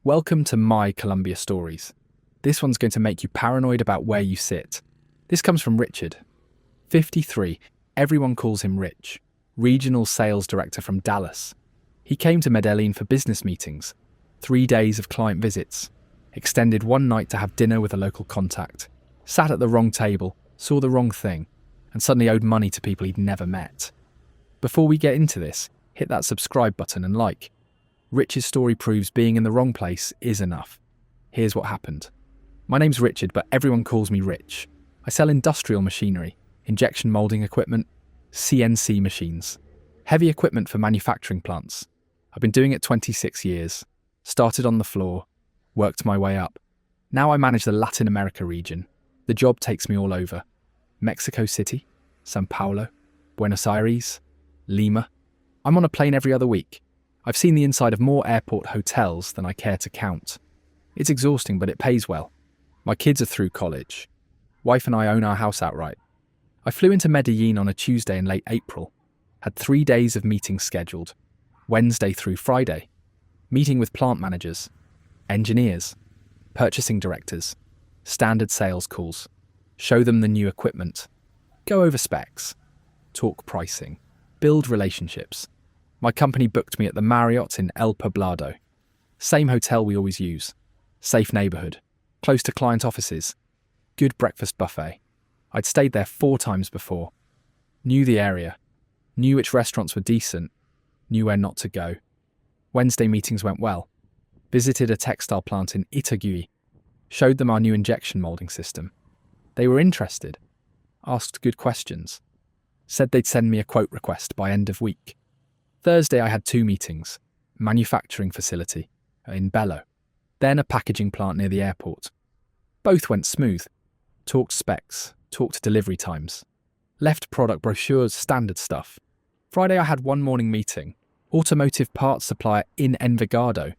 Welcome to my Colombia stories. This one's going to make you paranoid about where you sit. This comes from Richard. 53, everyone calls him Rich. Regional sales director from Dallas. He came to Medellin for business meetings, 3 days of client visits, extended one night to have dinner with a local contact, sat at the wrong table, saw the wrong thing, and suddenly owed money to people he'd never met. Before we get into this, hit that subscribe button and like. Rich's story proves being in the wrong place is enough. Here's what happened. My name's Richard, but everyone calls me Rich. I sell industrial machinery, injection molding equipment, CNC machines, heavy equipment for manufacturing plants. I've been doing it 26 years. Started on the floor, worked my way up. Now I manage the Latin America region. The job takes me all over. Mexico City, Sao Paulo, Buenos Aires, Lima. I'm on a plane every other week. I've seen the inside of more airport hotels than I care to count. It's exhausting, but it pays well. My kids are through college. Wife and I own our house outright. I flew into Medellin on a Tuesday in late April. Had 3 days of meetings scheduled, Wednesday through Friday. Meeting with plant managers, engineers, purchasing directors, standard sales calls. Show them the new equipment. Go over specs. Talk pricing. Build relationships. My company booked me at the Marriott in El Poblado. Same hotel we always use. Safe neighbourhood. Close to client offices. Good breakfast buffet. I'd stayed there 4 times before. Knew the area. Knew which restaurants were decent. Knew where not to go. Wednesday meetings went well. Visited a textile plant in Itagüí. Showed them our new injection moulding system. They were interested. Asked good questions. Said they'd send me a quote request by end of week. Thursday I had 2 meetings. Manufacturing facility in Bello. Then a packaging plant near the airport. Both went smooth. Talked specs. Talked delivery times. Left product brochures, standard stuff. Friday I had 1 morning meeting. Automotive parts supplier in Envigado.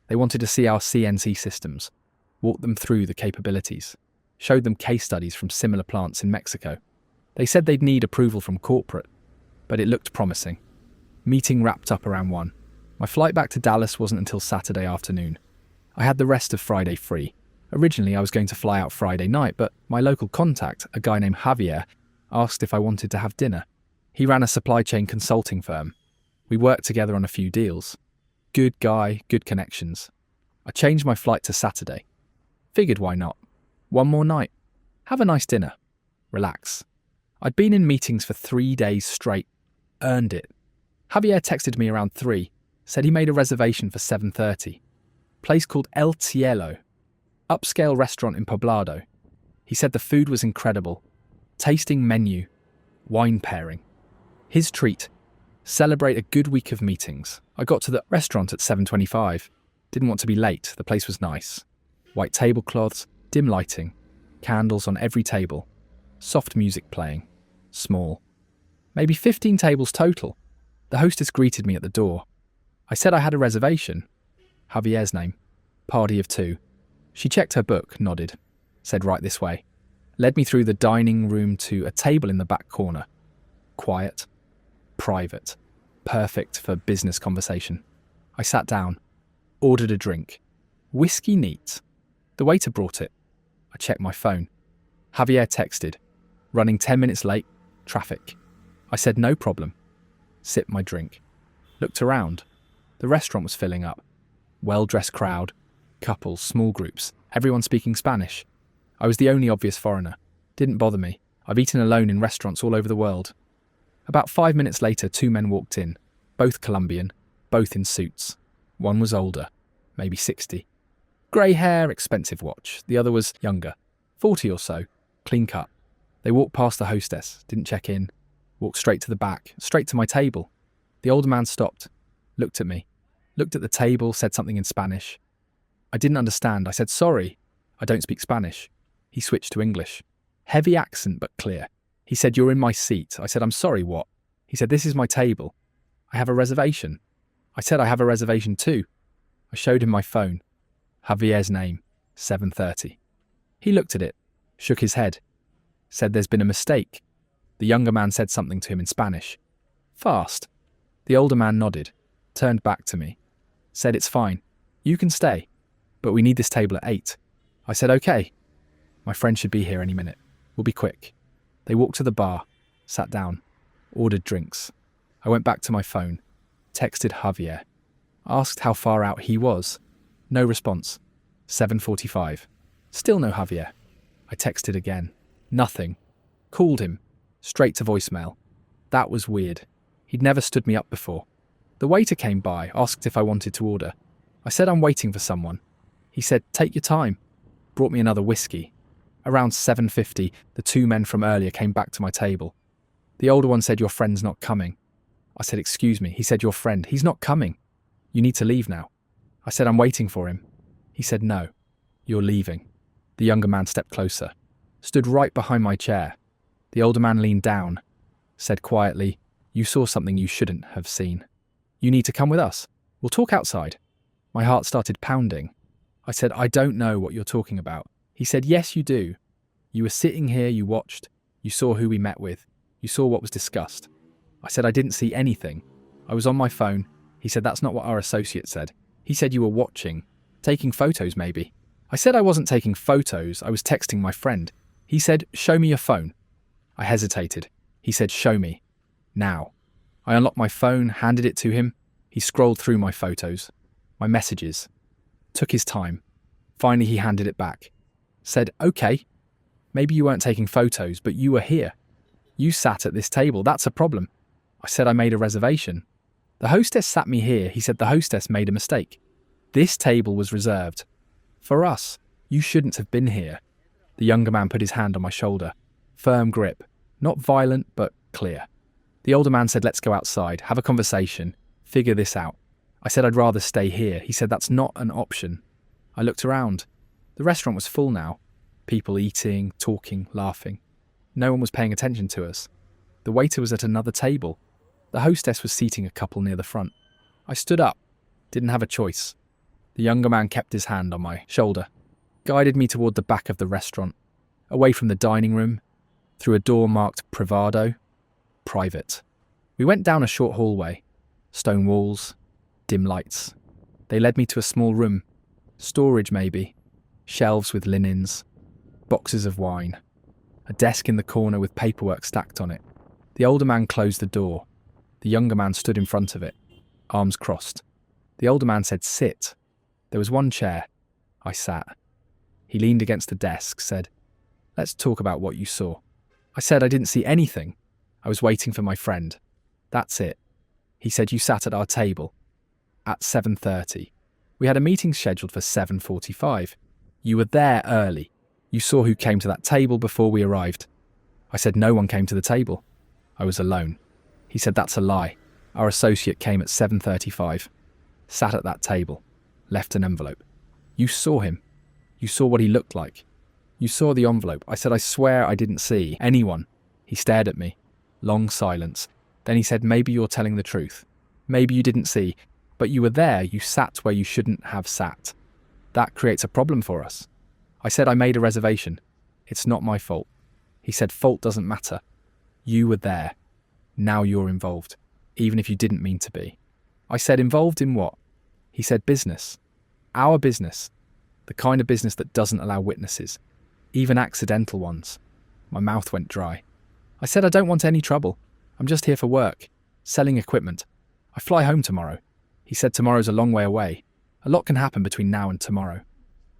They wanted to see our CNC systems. Walked them through the capabilities. Showed them case studies from similar plants in Mexico. They said they'd need approval from corporate, but it looked promising. Meeting wrapped up around 1. My flight back to Dallas wasn't until Saturday afternoon. I had the rest of Friday free. Originally I was going to fly out Friday night, but my local contact, a guy named Javier, asked if I wanted to have dinner. He ran a supply chain consulting firm. We worked together on a few deals. Good guy, good connections. I changed my flight to Saturday. Figured why not? 1 more night. Have a nice dinner. Relax. I'd been in meetings for 3 days straight. Earned it. Javier texted me around 3. Said he made a reservation for 7:30. Place called El Cielo. Upscale restaurant in Poblado. He said the food was incredible. Tasting menu. Wine pairing. His treat. Celebrate a good week of meetings. I got to the restaurant at 7:25. Didn't want to be late. The place was nice. White tablecloths, dim lighting, candles on every table, soft music playing. Small. Maybe 15 tables total. The hostess greeted me at the door. I said I had a reservation. Javier's name. Party of 2. She checked her book, nodded, said right this way. Led me through the dining room to a table in the back corner. Quiet. Private. Perfect for business conversation. I sat down. Ordered a drink. Whiskey neat. The waiter brought it. I checked my phone. Javier texted. Running 10 minutes late. Traffic. I said no problem. Sipped my drink. Looked around. The restaurant was filling up. Well-dressed crowd. Couples, small groups. Everyone speaking Spanish. I was the only obvious foreigner. Didn't bother me. I've eaten alone in restaurants all over the world. About 5 minutes later, 2 men walked in. Both Colombian. Both in suits. One was older. Maybe 60. Grey hair, expensive watch. The other was younger. 40 or so. Clean cut. They walked past the hostess. Didn't check in. Walked straight to the back. Straight to my table. The older man stopped. Looked at me. Looked at the table. Said something in Spanish. I didn't understand. I said, sorry. I don't speak Spanish. He switched to English. Heavy accent, but clear. He said, you're in my seat. I said, I'm sorry, what? He said, this is my table. I have a reservation. I said, I have a reservation too. I showed him my phone. Javier's name, 7:30. He looked at it, shook his head, said there's been a mistake. The younger man said something to him in Spanish. Fast. The older man nodded, turned back to me, said it's fine. You can stay. But we need this table at 8. I said, okay. My friend should be here any minute. We'll be quick. They walked to the bar, sat down, ordered drinks. I went back to my phone, texted Javier, asked how far out he was. No response. 7:45. Still no Javier. I texted again. Nothing. Called him. Straight to voicemail. That was weird. He'd never stood me up before. The waiter came by, asked if I wanted to order. I said I'm waiting for someone. He said, take your time. Brought me another whiskey. Around 7:50, the 2 men from earlier came back to my table. The older one said, your friend's not coming. I said, excuse me. He said, your friend, he's not coming. You need to leave now. I said, I'm waiting for him. He said, no, you're leaving. The younger man stepped closer, stood right behind my chair. The older man leaned down, said quietly, you saw something you shouldn't have seen. You need to come with us. We'll talk outside. My heart started pounding. I said, I don't know what you're talking about. He said, yes, you do. You were sitting here, you watched, you saw who we met with, you saw what was discussed. I said, I didn't see anything. I was on my phone. He said, that's not what our associate said. He said you were watching, taking photos maybe. I said I wasn't taking photos, I was texting my friend. He said, show me your phone. I hesitated. He said, show me. Now. I unlocked my phone, handed it to him. He scrolled through my photos, my messages. Took his time. Finally, he handed it back. Said, okay, maybe you weren't taking photos, but you were here. You sat at this table, that's a problem. I said I made a reservation. The hostess sat me here. He said the hostess made a mistake. This table was reserved. For us, you shouldn't have been here. The younger man put his hand on my shoulder. Firm grip. Not violent, but clear. The older man said, let's go outside, have a conversation, figure this out. I said I'd rather stay here. He said that's not an option. I looked around. The restaurant was full now. People eating, talking, laughing. No one was paying attention to us. The waiter was at another table. The hostess was seating a couple near the front. I stood up. Didn't have a choice. The younger man kept his hand on my shoulder, guided me toward the back of the restaurant, away from the dining room, through a door marked Poblado, private. We went down a short hallway, stone walls, dim lights. They led me to a small room, storage maybe, shelves with linens, boxes of wine, a desk in the corner with paperwork stacked on it. The older man closed the door. The younger man stood in front of it, arms crossed. The older man said, sit. There was one chair. I sat. He leaned against the desk, said, let's talk about what you saw. I said I didn't see anything. I was waiting for my friend. That's it. He said, you sat at our table. At 7:30. We had a meeting scheduled for 7:45. You were there early. You saw who came to that table before we arrived. I said no one came to the table. I was alone. He said that's a lie. Our associate came at 7:35. Sat at that table. Left an envelope. You saw him. You saw what he looked like. You saw the envelope. I said I swear I didn't see anyone. He stared at me. Long silence. Then he said, maybe you're telling the truth. Maybe you didn't see, but you were there. You sat where you shouldn't have sat. That creates a problem for us. I said I made a reservation. It's not my fault. He said fault doesn't matter. You were there. Now you're involved, even if you didn't mean to be. I said involved in what? He said business. Our business. The kind of business that doesn't allow witnesses, even accidental ones. My mouth went dry. I said I don't want any trouble. I'm just here for work, selling equipment. I fly home tomorrow. He said tomorrow's a long way away. A lot can happen between now and tomorrow.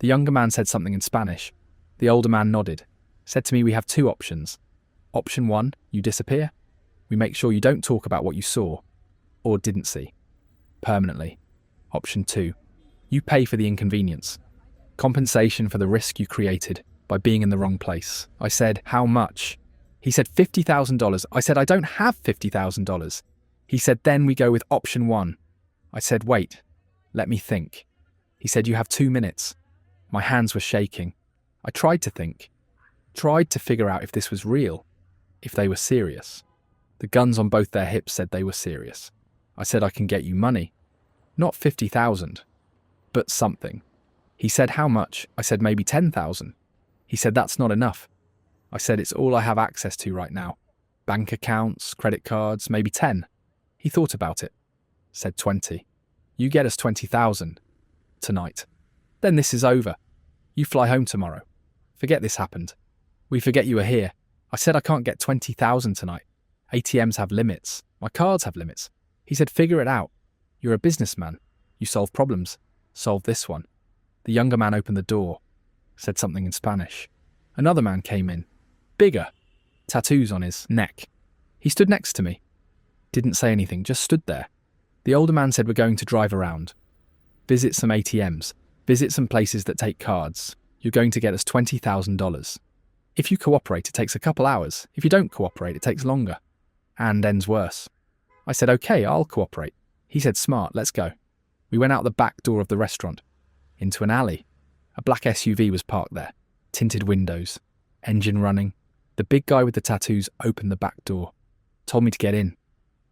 The younger man said something in Spanish. The older man nodded, said to me we have 2 options. Option 1, you disappear. We make sure you don't talk about what you saw, or didn't see, permanently. Option 2, you pay for the inconvenience. Compensation for the risk you created by being in the wrong place. I said, how much? He said $50,000. I said, I don't have $50,000. He said, then we go with option 1. I said, wait, let me think. He said, you have 2 minutes. My hands were shaking. I tried to think, tried to figure out if this was real, if they were serious. The guns on both their hips said they were serious. I said, I can get you money. Not 50,000, but something. He said, how much? I said, maybe 10,000. He said, that's not enough. I said, it's all I have access to right now. Bank accounts, credit cards, maybe 10. He thought about it. Said 20. You get us 20,000. Tonight. Then this is over. You fly home tomorrow. Forget this happened. We forget you are here. I said I can't get 20,000 tonight. ATMs have limits. My cards have limits. He said, figure it out. You're a businessman. You solve problems. Solve this one. The younger man opened the door, said something in Spanish. Another man came in. Bigger. Tattoos on his neck. He stood next to me. Didn't say anything, just stood there. The older man said, we're going to drive around. Visit some ATMs. Visit some places that take cards. You're going to get us $20,000. If you cooperate, it takes a couple hours. If you don't cooperate, it takes longer. And ends worse. I said, okay, I'll cooperate. He said, smart, let's go. We went out the back door of the restaurant. Into an alley. A black SUV was parked there. Tinted windows. Engine running. The big guy with the tattoos opened the back door. Told me to get in.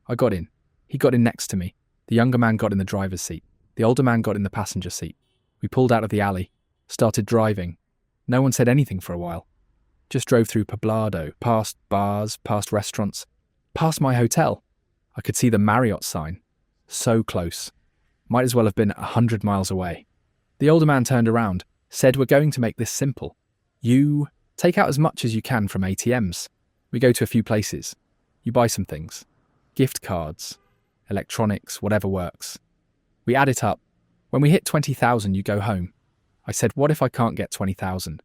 I got in. He got in next to me. The younger man got in the driver's seat. The older man got in the passenger seat. We pulled out of the alley. Started driving. No one said anything for a while. Just drove through Poblado, past bars, past restaurants, past my hotel. I could see the Marriott sign. So close. Might as well have been 100 miles away. The older man turned around, said, we're going to make this simple. You take out as much as you can from ATMs. We go to a few places. You buy some things. Gift cards, electronics, whatever works. We add it up. When we hit 20,000, you go home. I said, what if I can't get 20,000?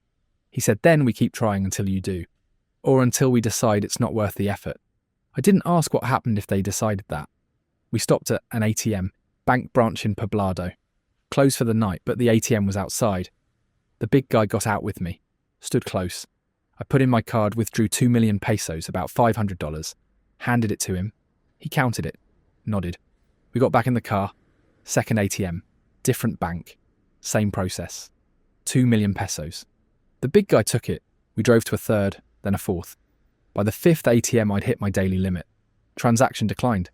He said, then we keep trying until you do. Or until we decide it's not worth the effort. I didn't ask what happened if they decided that. We stopped at an ATM, bank branch in Poblado. Closed for the night, but the ATM was outside. The big guy got out with me. Stood close. I put in my card, withdrew 2 million pesos, about $500. Handed it to him. He counted it. Nodded. We got back in the car. Second ATM. Different bank. Same process. 2 million pesos. The big guy took it. We drove to a third, then a fourth. By the fifth ATM, I'd hit my daily limit. Transaction declined.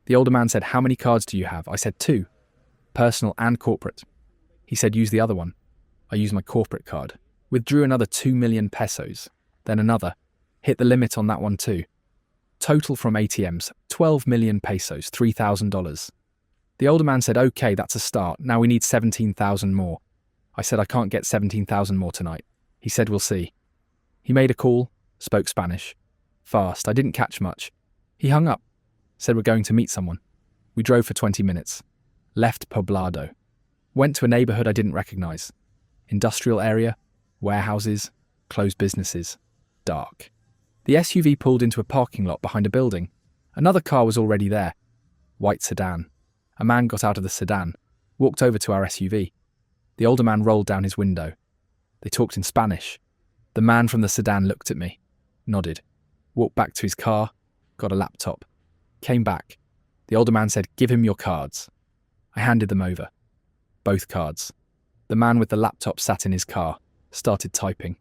The older man said, how many cards do you have? I said 2. Personal and corporate. He said, use the other one. I used my corporate card. Withdrew another 2 million pesos. Then another. Hit the limit on that one too. Total from ATMs, 12 million pesos, $3,000. The older man said, okay, that's a start. Now we need 17,000 more. I said, I can't get 17,000 more tonight. He said, we'll see. He made a call, spoke Spanish. Fast, I didn't catch much. He hung up, said we're going to meet someone. We drove for 20 minutes. Left Poblado. Went to a neighborhood I didn't recognize. Industrial area, warehouses, closed businesses. Dark. The SUV pulled into a parking lot behind a building. Another car was already there. White sedan. A man got out of the sedan, walked over to our SUV. The older man rolled down his window. They talked in Spanish. The man from the sedan looked at me, nodded, walked back to his car, got a laptop, came back. The older man said, give him your cards. I handed them over. Both cards. The man with the laptop sat in his car, started typing.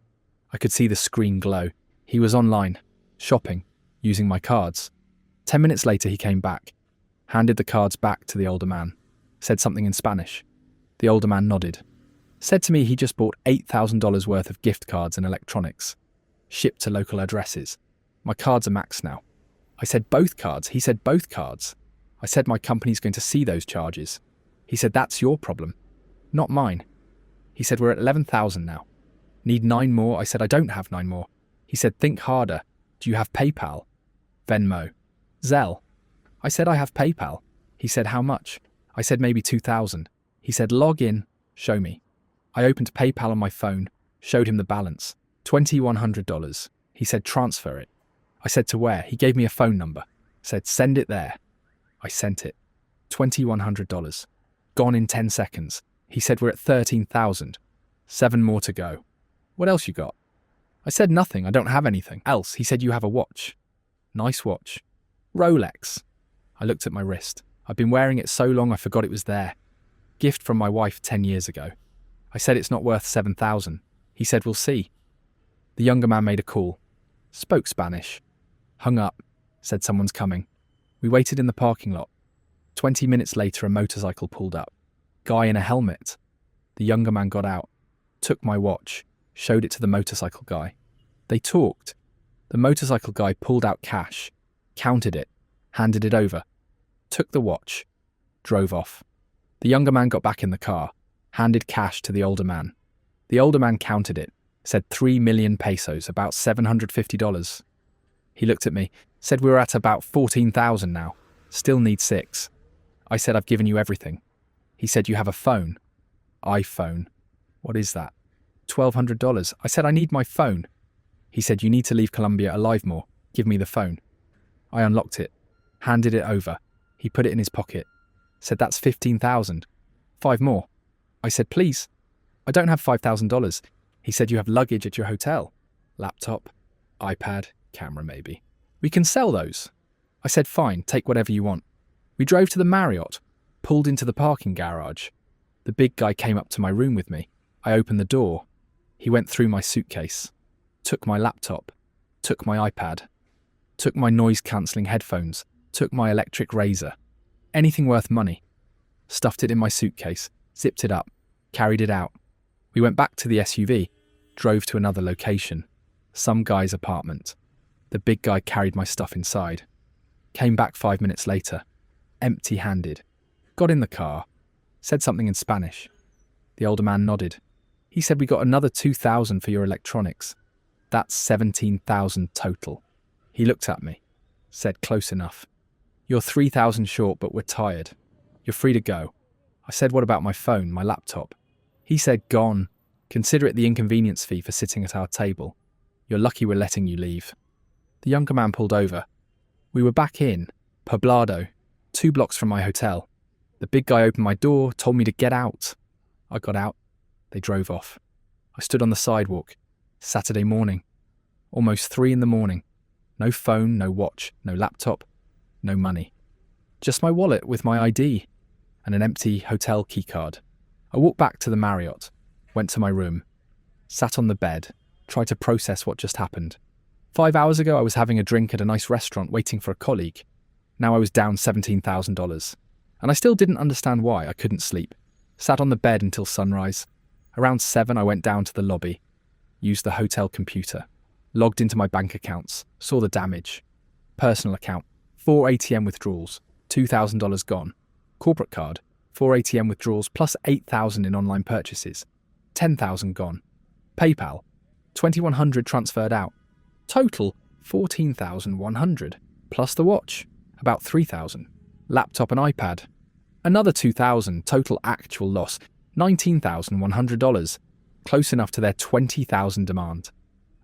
I could see the screen glow. He was online, shopping, using my cards. 10 minutes later, he came back, handed the cards back to the older man, said something in Spanish. The older man nodded. Said to me he just bought $8,000 worth of gift cards and electronics, shipped to local addresses. My cards are maxed now. I said both cards. He said both cards. I said my company's going to see those charges. He said that's your problem, not mine. He said we're at 11,000 now. Need 9 more? I said I don't have 9 more. He said think harder. Do you have PayPal? Venmo? Zelle? I said I have PayPal. He said how much? I said maybe 2,000. He said log in, show me. I opened PayPal on my phone, showed him the balance, $2,100. He said transfer it. I said to where? He gave me a phone number, said send it there. I sent it. $2,100. Gone in 10 seconds. He said we're at 13,000. 7 more to go. What else you got? I said nothing, I don't have anything else. He said you have a watch. Nice watch. Rolex. I looked at my wrist. I've been wearing it so long I forgot it was there. Gift from my wife 10 years ago. I said it's not worth 7,000. He said we'll see. The younger man made a call. Spoke Spanish. Hung up. Said someone's coming. We waited in the parking lot. 20 minutes later a motorcycle pulled up. Guy in a helmet. The younger man got out. Took my watch. Showed it to the motorcycle guy. They talked. The motorcycle guy pulled out cash. Counted it. Handed it over. Took the watch. Drove off. The younger man got back in the car. handed cash to the older man. The older man counted it, said 3 million pesos, about $750. He looked at me, said we were at about 14,000 now, still need 6. I said I've given you everything. He said you have a phone. iPhone. What is that? $1,200. I said I need my phone. He said you need to leave Colombia alive more. Give me the phone. I unlocked it, handed it over. He put it in his pocket. Said that's 15,000. 5 more. I said please. I don't have $5,000. He said you have luggage at your hotel. Laptop, iPad, camera maybe. We can sell those. I said fine, take whatever you want. We drove to the Marriott, pulled into the parking garage. The big guy came up to my room with me. I opened the door. He went through my suitcase, took my laptop, took my iPad, took my noise-cancelling headphones, took my electric razor, anything worth money. Stuffed it in my suitcase, zipped it up, carried it out. We went back to the SUV, drove to another location, some guy's apartment. The big guy carried my stuff inside. Came back 5 minutes later, empty-handed. Got in the car, said something in Spanish. The older man nodded. He said we got another 2,000 for your electronics. That's 17,000 total. He looked at me, said close enough. You're 3,000 short, but we're tired. You're free to go. I said what about my phone, my laptop? He said gone. Consider it the inconvenience fee for sitting at our table. You're lucky we're letting you leave. The younger man pulled over. We were back in Poblado, 2 blocks from my hotel. The big guy opened my door, told me to get out. I got out. They drove off. I stood on the sidewalk. Saturday morning. Almost 3 a.m. No phone, no watch, no laptop, no money. Just my wallet with my ID and an empty hotel keycard. I walked back to the Marriott, went to my room, sat on the bed, tried to process what just happened. 5 hours ago I was having a drink at a nice restaurant waiting for a colleague. Now I was down $17,000. And I still didn't understand why. I couldn't sleep. Sat on the bed until sunrise. Around 7 I went down to the lobby, used the hotel computer, logged into my bank accounts, saw the damage. Personal account, 4 ATM withdrawals, $2,000 gone. Corporate card, 4 ATM withdrawals plus 8,000 in online purchases, 10,000 gone. PayPal, 2,100 transferred out. Total, 14,100, plus the watch, about 3,000. Laptop and iPad, another 2,000. Total actual loss, $19,100, close enough to their 20,000 demand.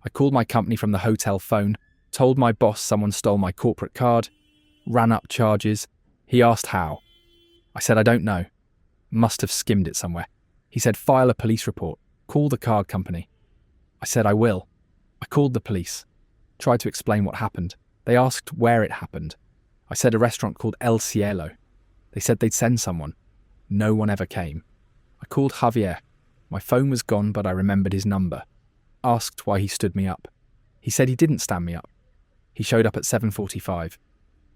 I called my company from the hotel phone, told my boss someone stole my corporate card, ran up charges. He asked how. I said I don't know. Must have skimmed it somewhere. He said file a police report, call the card company. I said I will. I called the police, tried to explain what happened. They asked where it happened. I said a restaurant called El Cielo. They said they'd send someone. No one ever came. I called Javier. My phone was gone, but I remembered his number. Asked why he stood me up. He said he didn't stand me up. He showed up at 7:45.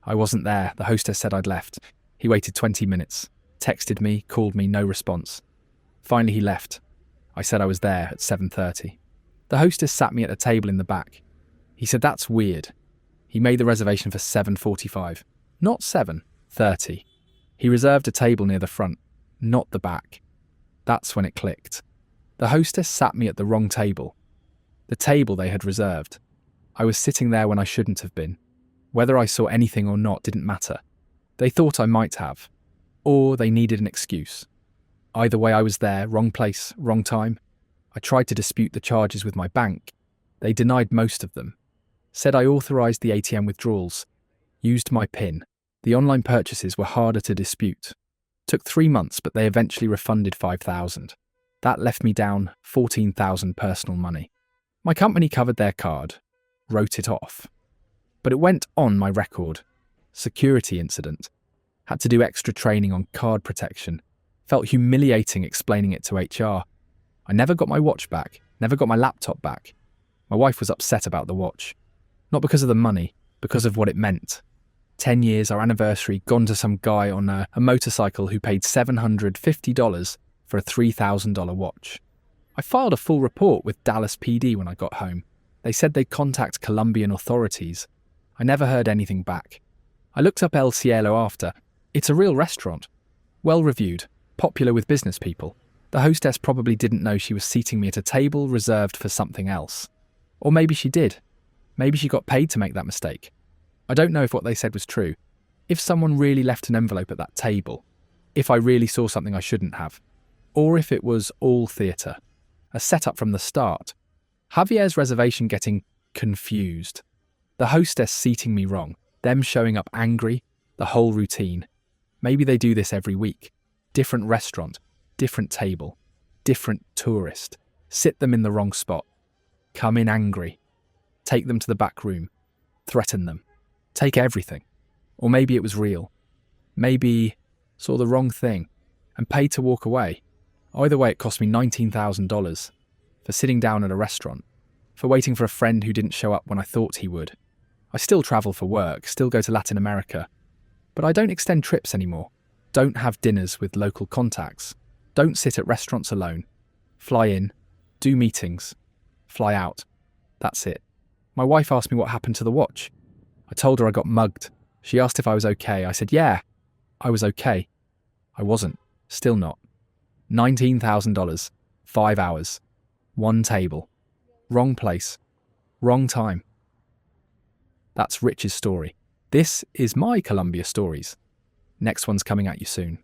I wasn't there. The hostess said I'd left. He waited 20 minutes. Texted me, called me, no response. Finally he left. I said I was there at 7:30. The hostess sat me at a table in the back. He said that's weird. He made the reservation for 7:45, not 7:30. He reserved a table near the front, not the back. That's when it clicked. The hostess sat me at the wrong table. The table they had reserved. I was sitting there when I shouldn't have been. Whether I saw anything or not didn't matter. They thought I might have. Or they needed an excuse. Either way I was there, wrong place, wrong time. I tried to dispute the charges with my bank. They denied most of them. Said I authorised the ATM withdrawals. Used my PIN. The online purchases were harder to dispute. Took 3 months, but they eventually refunded 5,000. That left me down 14,000 personal money. My company covered their card, wrote it off. But it went on my record. Security incident. Had to do extra training on card protection. Felt humiliating explaining it to HR. I never got my watch back, never got my laptop back. My wife was upset about the watch. Not because of the money, because of what it meant. 10 years, our anniversary, gone to some guy on a motorcycle who paid $750 for a $3,000 watch. I filed a full report with Dallas PD when I got home. They said they'd contact Colombian authorities. I never heard anything back. I looked up El Cielo after. It's a real restaurant. Well reviewed, popular with business people. The hostess probably didn't know she was seating me at a table reserved for something else. Or maybe she did. Maybe she got paid to make that mistake. I don't know if what they said was true. If someone really left an envelope at that table. If I really saw something I shouldn't have. Or if it was all theatre. A setup from the start. Javier's reservation getting confused. The hostess seating me wrong. Them showing up angry. The whole routine. Maybe they do this every week. Different restaurant. Different table. Different tourist. Sit them in the wrong spot. Come in angry. Take them to the back room. Threaten them. Take everything. Or maybe it was real. Maybe saw the wrong thing and paid to walk away. Either way, it cost me $19,000 for sitting down at a restaurant, for waiting for a friend who didn't show up when I thought he would. I still travel for work, still go to Latin America, but I don't extend trips anymore. Don't have dinners with local contacts. Don't sit at restaurants alone. Fly in, do meetings, fly out. That's it. My wife asked me what happened to the watch. I told her I got mugged. She asked if I was okay. I said, yeah, I was okay. I wasn't. Still not. $19,000. 5 hours. One table. Wrong place. Wrong time. That's Rich's story. This is my Colombia stories. Next one's coming at you soon.